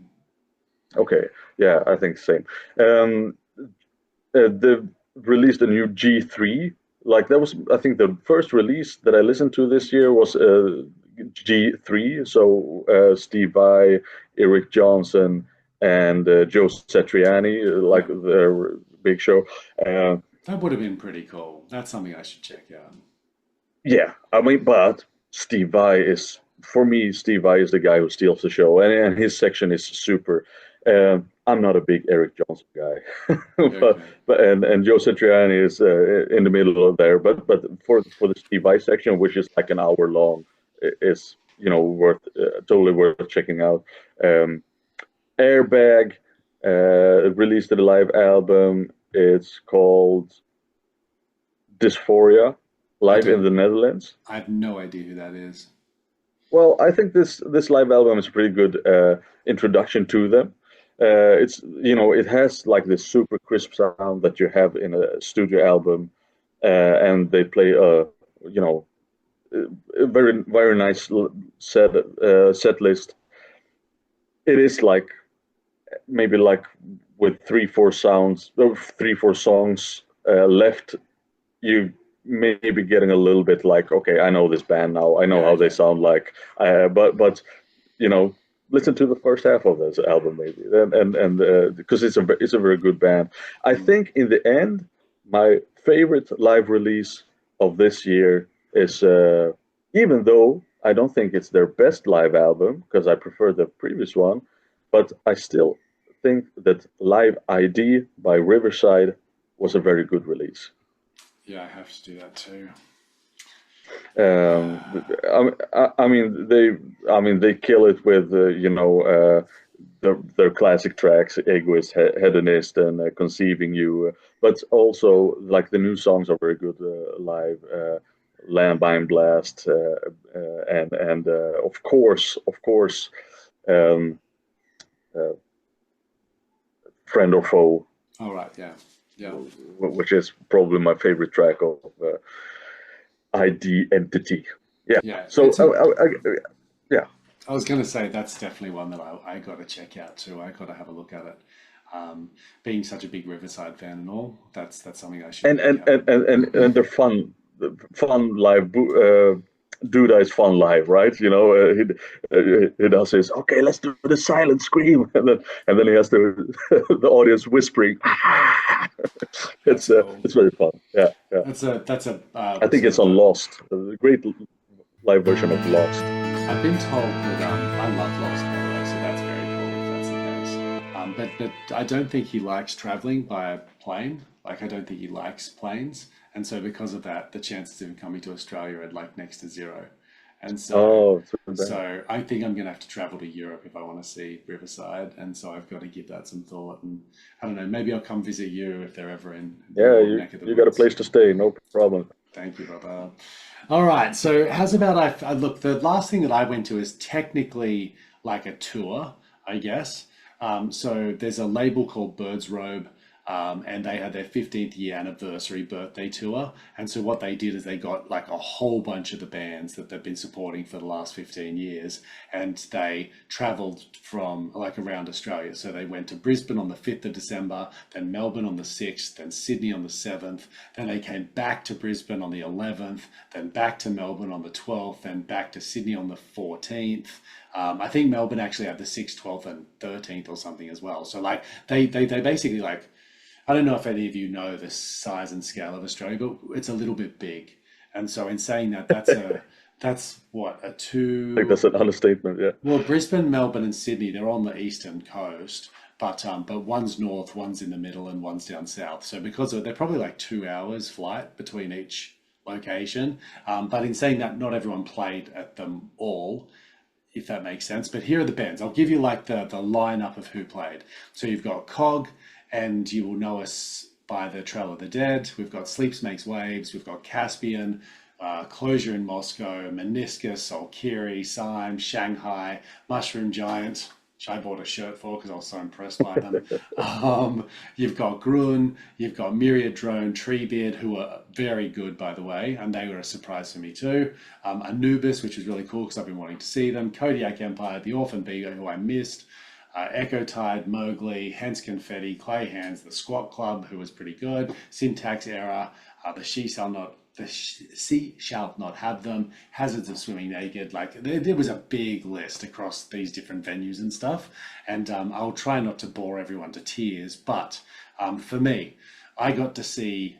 okay, yeah, I think same. Um, they've released a new G3. Like that was, I think, the first release that I listened to this year was G3. So Steve Vai, Eric Johnson, and Joe Satriani, like Yeah, their big show. Uh, that would have been pretty cool. That's something I should check out. yeah, I mean, but Steve Vai is, for me, Steve Vai is the guy who steals the show, and his section is super. I'm not a big Eric Johnson guy, but Okay. and Joe Satriani is in the middle of there. But for the Steve Vai section, which is like an hour long, is worth totally worth checking out. Um, Airbag released a live album. It's called Dysphoria, I live in don't. the Netherlands. I have no idea who that is. Well, I think this live album is a pretty good introduction to them. It has like this super crisp sound that you have in a studio album, and they play a very nice set list. It is like maybe like with 3 4 songs left, you may be getting a little bit like, okay, I know this band now. I know Yeah, how they okay. sound like. But you know, listen to the first half of this album maybe, and because it's a very good band. I Mm. think in the end, my favorite live release of this year is, even though I don't think it's their best live album because I prefer the previous one, but I still think that Live ID by Riverside was a very good release. Yeah, I have to do that too. Um, I mean they kill it with their classic tracks, Egoist, Hedonist, and Conceiving You. But also, like the new songs are very good live. Landmine Blast, and of course, um, uh, Friend or Foe, All right, yeah, yeah, which is probably my favorite track of ID Entity. Yeah. yeah. So, yeah. I was going to say that's definitely one that I got to check out too. I got to have a look at it. Being such a big Riverside fan and all, that's something I should and check and out. and and, and they're fun, fun live. Duda is fun live, right? He does his okay. Let's do the silent scream, and then he has the audience whispering. That's cool. It's very fun. Yeah, yeah. That's a I think sort it's of on a. Lost, a great live version of Lost. I've been told that I love Lost by the way, so that's very cool if that's the case. But I don't think he likes traveling by plane. Like I don't think he likes planes, and so because of that, the chances of him coming to Australia are like next to zero. And so, Oh, too bad. so I think I'm going to have to travel to Europe if I want to see Riverside, and so I've got to give that some thought. And I don't know, maybe I'll come visit you if they're ever in Yeah, your you neck of the you got a woods. place to stay, no problem. Thank you, brother. All right. So, how's about I look? The last thing that I went to is technically like a tour, I guess. So there's a label called Bird's Robe, and they had their 15th year anniversary birthday tour. And so what they did is they got like a whole bunch of the bands that they've been supporting for the last 15 years, and they traveled from like around Australia. So they went to Brisbane on the 5th of December, then Melbourne on the 6th, then Sydney on the 7th, then they came back to Brisbane on the 11th, then back to Melbourne on the 12th, then back to Sydney on the 14th. I think Melbourne actually had the 6th, 12th, and 13th or something as well. So like they basically like I don't know if any of you know the size and scale of Australia, but it's a little bit big. And so in saying that, that's what a I think two. that's an understatement. Yeah. Well, Brisbane, Melbourne, and Sydney, they're on the eastern coast, but one's north, one's in the middle, and one's down south. So because of, they're probably like 2 hours flight between each location. But in saying that, not everyone played at them all, if that makes sense. But here are the bands. I'll give you like the lineup of who played. So you've got Cog, and you will know us by the Trail of the Dead. We've got Sleeps Makes Waves. We've got Caspian, Closure in Moscow, Meniscus, Valkyrie, Syme, Shanghai, Mushroom Giant, which I bought a shirt for because I was so impressed by them. You've got Gruen, you've got Myriad Drone, Treebeard, who are very good, by the way, and they were a surprise for me too. Anubis, which is really cool because I've been wanting to see them. Kodiak Empire, The Orphan Beagle, who I missed. Echo Tide, Mowgli, Hence Confetti, Clay Hands, The Squat Club, who was pretty good. Syntax Error, the She Shall Not Have Them, Hazards of Swimming Naked. Like there was a big list across these different venues and stuff. And I'll try not to bore everyone to tears, but for me, I got to see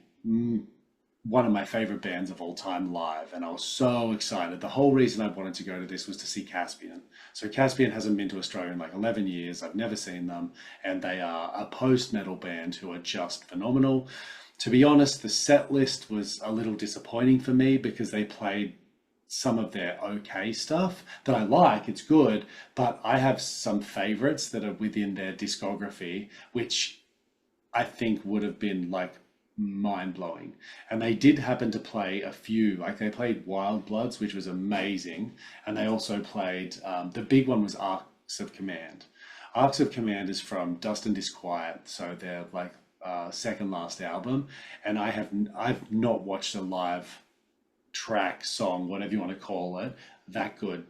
one of my favorite bands of all time live, and I was so excited. The whole reason I wanted to go to this was to see Caspian. So Caspian hasn't been to Australia in like 11 years. I've never seen them, and they are a post-metal band who are just phenomenal. To be honest, the set list was a little disappointing for me because they played some of their okay stuff that I like, it's good, but I have some favorites that are within their discography, which I think would have been like mind blowing. And they did happen to play a few, like they played Wild Bloods, which was amazing. And they also played, the big one was Arcs of Command. Arcs of Command is from Dust and Disquiet, so they're like second last album. And I've not watched a live track, song, whatever you want to call it, that good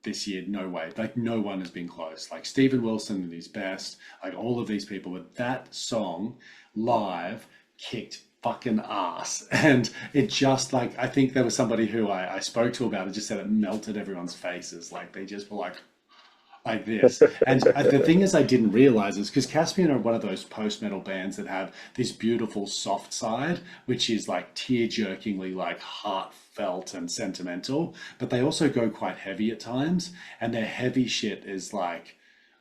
this year. No way. Like no one has been close. Like Steven Wilson at his best, like all of these people, but that song live kicked fucking ass. And it just like, I think there was somebody who I spoke to about it, just said it melted everyone's faces. Like they just were like this. And the thing is, I didn't realize is because Caspian are one of those post-metal bands that have this beautiful soft side, which is like tear-jerkingly like heartfelt and sentimental, but they also go quite heavy at times. And their heavy shit is like,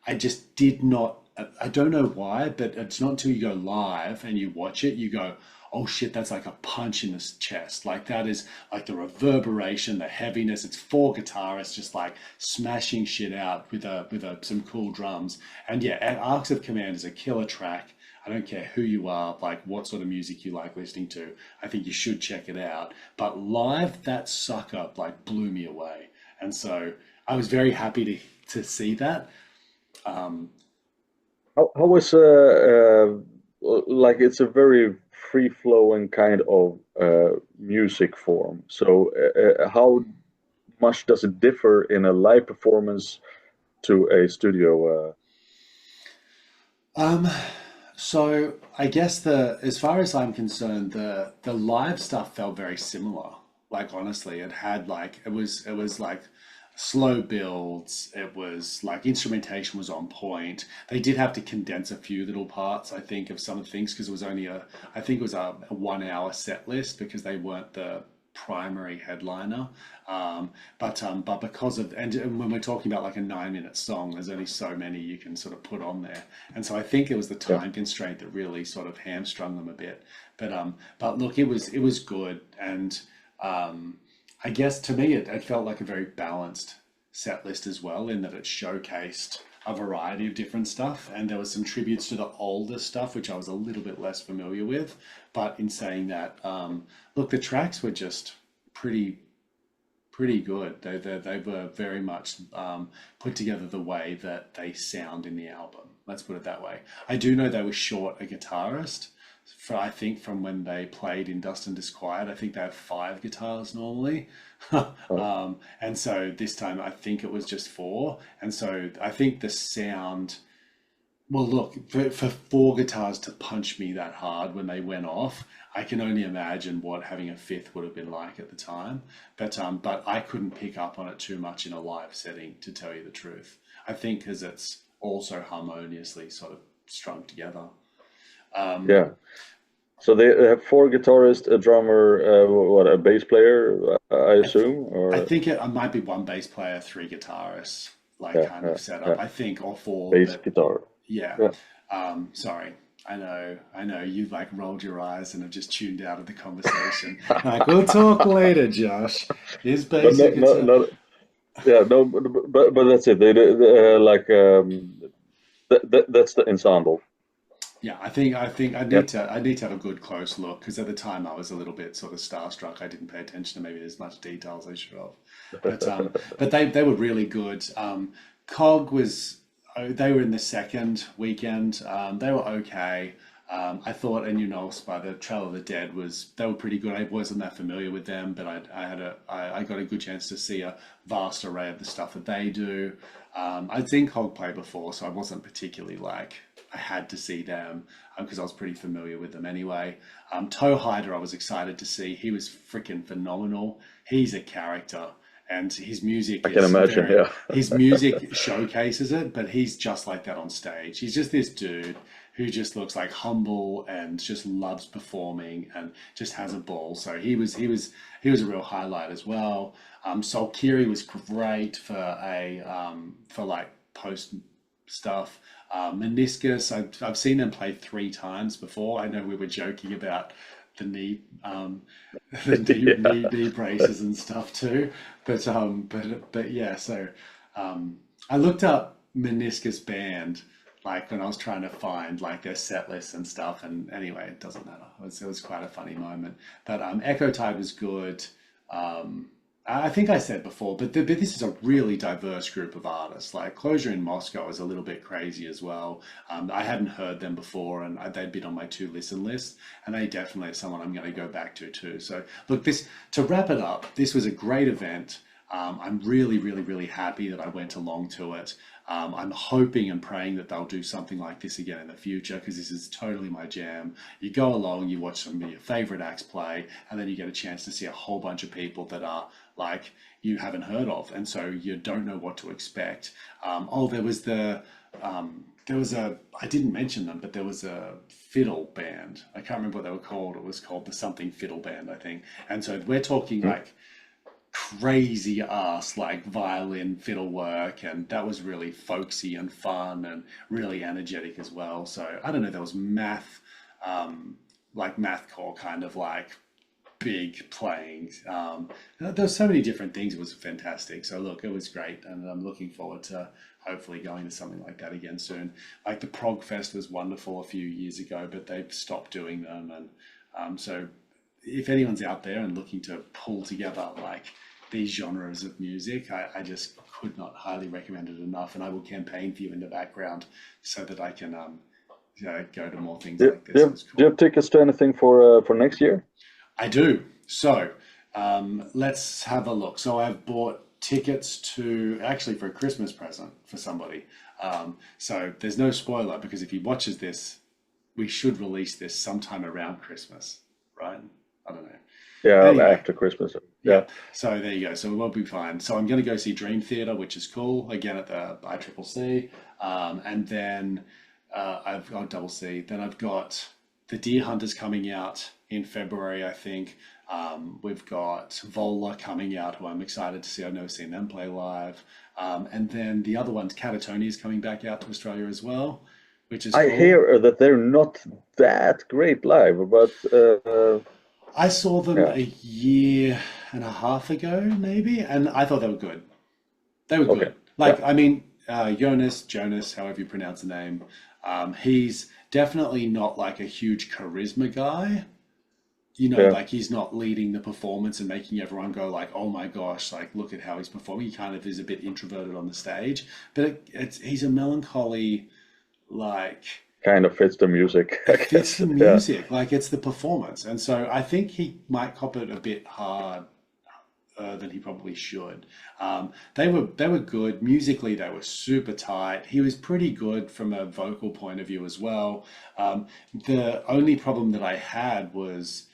I just did not, I don't know why, but it's not until you go live and you watch it, you go, oh shit, that's like a punch in the chest. Like that is like the reverberation, the heaviness. It's four guitarists just like smashing shit out with some cool drums. And yeah, Arcs of Command is a killer track. I don't care who you are, like what sort of music you like listening to. I think you should check it out. But live, that sucker like blew me away. And so I was very happy to see that. Um, How was like it's a very free flowing kind of music form. So how much does it differ in a live performance to a studio? um, so I guess the as far as I'm concerned, the live stuff felt very similar. Like honestly, it was like slow builds. It was like instrumentation was on point. They did have to condense a few little parts, I think, of some of the things because it was only I think it was a 1 hour set list because they weren't the primary headliner. But because of and when we're talking about like a 9 minute song, there's only so many you can sort of put on there, and so I think it was the Yeah, time constraint that really sort of hamstrung them a bit. But look, it was good, and um, I guess to me it felt like a very balanced set list as well, in that it showcased a variety of different stuff, and there was some tributes to the older stuff which I was a little bit less familiar with. But in saying that, look, the tracks were just pretty pretty good. They were very much put together the way that they sound in the album. Let's put it that way. I do know they were short a guitarist. For I think from when they played in Dust and Disquiet, I think they have five guitars normally, uh, and so this time I think it was just four. And so I think the sound, well, look, for four guitars to punch me that hard when they went off, I can only imagine what having a fifth would have been like at the time. But I couldn't pick up on it too much in a live setting, to tell you the truth. I think because it's also harmoniously sort of strung together. Um, yeah. So they have four guitarists, a drummer, what, a bass player, I I th assume, I or think it might be one bass player, three guitarists, like yeah, kind yeah, of set up. yeah, I think, or four, bass but guitar. yeah. Yeah. Sorry. I know you've like rolled your eyes and have just tuned out of the conversation. Like, we'll talk later, Josh. Is But bass a no, no, guitar? no, yeah, no, but that's it. They like that's the ensemble. Yeah, I think Yeah. I need to have a good close look because at the time I was a little bit sort of starstruck. I didn't pay attention to maybe as much detail as I should have. But they were really good. Cog was they were in the second weekend. They were okay. I thought Enunos by the Trail of the Dead was they were pretty good. I wasn't that familiar with them, but I got a good chance to see a vast array of the stuff that they do. I'd seen Cog play before, so I wasn't particularly like I had to see them because I was pretty familiar with them anyway. Toe Hider, I was excited to see. He was freaking phenomenal. He's a character, and his music I can is imagine. very. Yeah. His music showcases it, but he's just like that on stage. He's just this dude who just looks like humble and just loves performing and just has a ball. So he was a real highlight as well. Sol Kiri was great for like post stuff. Meniscus, I've seen them play three times before. I know we were joking about the knee, the knee braces and stuff too, but yeah. So I looked up Meniscus band like when I was trying to find like their set lists and stuff, and anyway, it doesn't matter. It was quite a funny moment. But Echo Tide was good. I think I said before, but this is a really diverse group of artists. Like Closure in Moscow is a little bit crazy as well. I hadn't heard them before, and they'd been on my to listen list, and they definitely are someone I'm going to go back to too. So look, this to wrap it up, this was a great event. I'm really, really, really happy that I went along to it. I'm hoping and praying that they'll do something like this again in the future because this is totally my jam. You go along, you watch some of your favorite acts play, and then you get a chance to see a whole bunch of people that are like you haven't heard of, and so you don't know what to expect. There was a I didn't mention them, but there was a fiddle band. I can't remember what they were called. It was called the something fiddle band, I think. And so we're talking like crazy ass like violin fiddle work, and that was really folksy and fun and really energetic as well. So I don't know, there was math, like mathcore kind of like big playing. There's so many different things. It was fantastic. So look, it was great, and I'm looking forward to hopefully going to something like that again soon. Like the Prog Fest was wonderful a few years ago, but they've stopped doing them, and so if anyone's out there and looking to pull together like these genres of music, I just could not highly recommend it enough, and I will campaign for you in the background so that I can go to more things like this. It was Do you have cool. tickets to anything for next year? I do. So let's have a look. So I've bought tickets to actually for a Christmas present for somebody. So there's no spoiler because if he watches this, we should release this sometime around Christmas, right? I don't know. Yeah, Anyway, after Christmas. yeah. Yeah. So there you go. So we'll be fine. So I'm going to go see Dream Theater, which is cool, again at the ICCC. And then I've got Double C. Then I've got the Deer Hunters coming out in February, I think. We've got Vola coming out, who I'm excited to see. I've never seen them play live. And then the other one's Catatonia is coming back out to Australia as well, which is I cool. hear that they're not that great live, but I saw them yeah. a year and a half ago, maybe, and I thought they were good. They were Okay. good. Yeah. Like, I mean, Jonas, however you pronounce the name, he's definitely not like a huge charisma guy. Yeah. Like he's not leading the performance and making everyone go like, "Oh my gosh!" Like, look at how he's performing. He kind of is a bit introverted on the stage, but he's a melancholy, like Kind of fits the music, it I fits guess. the Yeah. music, like it's the performance, and so I think he might cop it a bit hard than he probably should. They were good musically. They were super tight. He was pretty good from a vocal point of view as well. The only problem that I had was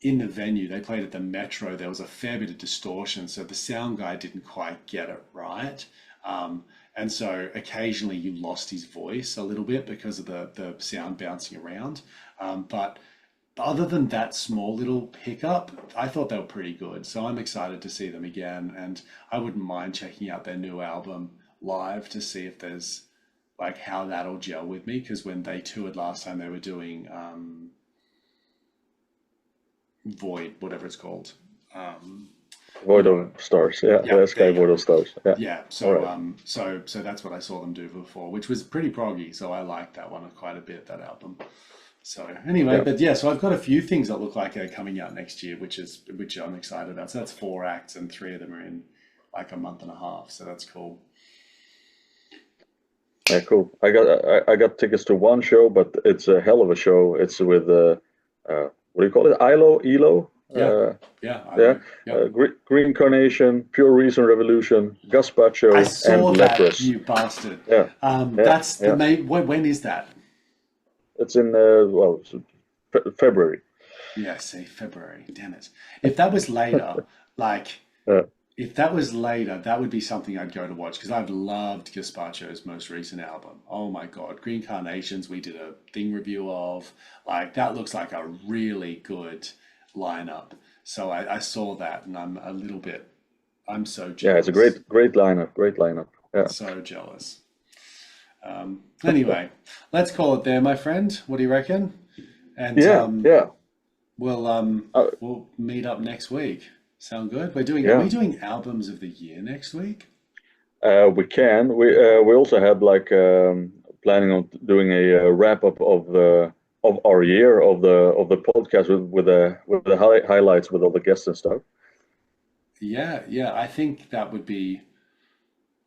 in the venue. They played at the Metro. There was a fair bit of distortion, so the sound guy didn't quite get it right. And so occasionally you lost his voice a little bit because of the sound bouncing around. But other than that small little hiccup, I thought they were pretty good. So I'm excited to see them again. And I wouldn't mind checking out their new album live to see if there's like how that'll gel with me. Because when they toured last time, they were doing Void, whatever it's called. Um, you Void know, of Stars. Yeah, yeah, the there Sky you go. Void of Stars. Yeah. Yeah, All so right. so that's what I saw them do before, which was pretty proggy. So I liked that one quite a bit, that album. So anyway, Yeah. but yeah, so I've got a few things that look like are coming out next year, which I'm excited about. So that's 4 acts, and 3 of them are in like a month and a half. So that's cool. Yeah, cool. I got tickets to one show, but it's a hell of a show. It's with what do you call it? Elo? Yeah, yeah, I Yeah. know. Yep. Green Carnation, Pure Reason Revolution, I Gazpacho, and saw that, Leprous. you bastard. Yeah. Yeah. That's the Yeah. main. When is that? It's in well, February. Yeah, see, February. Damn it. If that was later, like Yeah. if that was later, that would be something I'd go to watch because I've loved Gazpacho's most recent album. Oh my God, Green Carnations, we did a thing review of. Like, that looks like a really good lineup. So I saw that and I'm so Yeah, it's a jealous. great lineup. Great lineup. Yeah. So jealous. Anyway, let's call it there, my friend. What do you reckon? And Yeah. Yeah. we'll Uh, we'll meet up next week. Sound good? Are we yeah. doing albums of the year next week? We can. We also had like planning on doing a wrap up of our year of the podcast with the highlights with all the guests and stuff. Yeah, yeah. I think that would be,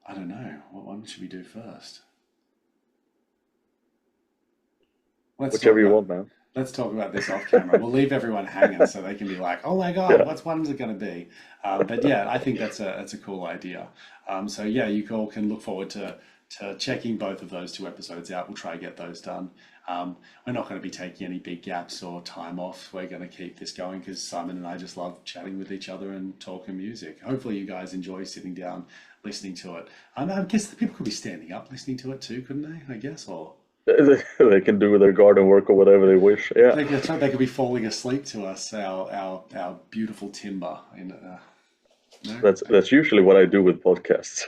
I don't know. What one should we do first? Let's talk Whichever you about want, man. let's talk about this off camera. We'll leave everyone hanging so they can be like, "Oh my God, Yeah. what's one's it going to be?" But yeah, I think that's a cool idea. So yeah, you all can look forward to checking both of those 2 episodes out. We'll try to get those done. We're not going to be taking any big gaps or time off. We're going to keep this going because Simon and I just love chatting with each other and talking music. Hopefully, you guys enjoy sitting down listening to it. I guess the people could be standing up listening to it too, couldn't they? I guess, or They can do their garden work or whatever they wish. Yeah. they could be falling asleep to us, our beautiful timber. No, That's usually what I do with podcasts.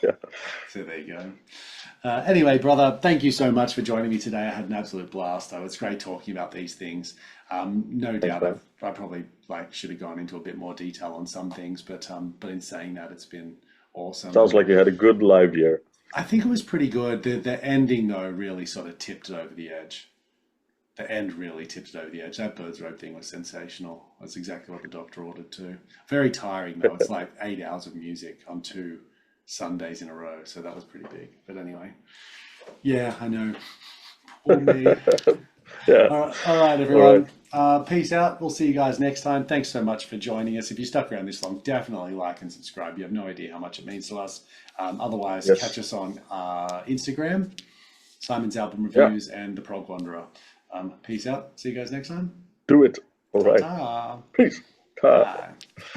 Yeah. so there you go. Anyway, brother, thank you so much for joining me today. I had an absolute blast. It's great talking about these things. No Thanks, doubt, man. I probably should have gone into a bit more detail on some things, but in saying that, it's been awesome. Sounds And like you had a good live year. I think it was pretty good. The ending though really sort of tipped it over the edge. The end really tipped it over the edge. That Birds Robe thing was sensational. That's exactly what the doctor ordered too. Very tiring though. It's like 8 hours of music on 2 Sundays in a row. So that was pretty big. But anyway, yeah, I know. Poor me. Yeah. All right, All right. everyone. Peace out. We'll see you guys next time. Thanks so much for joining us. If you stuck around this long, definitely like and subscribe. You have no idea how much it means to us. Otherwise, catch Yes. us on Instagram, Simon's Album Yeah. Reviews, and The Prog Wanderer. Peace out. See you guys next time. Do it. All Ta right. ta. Peace. Ta. Bye.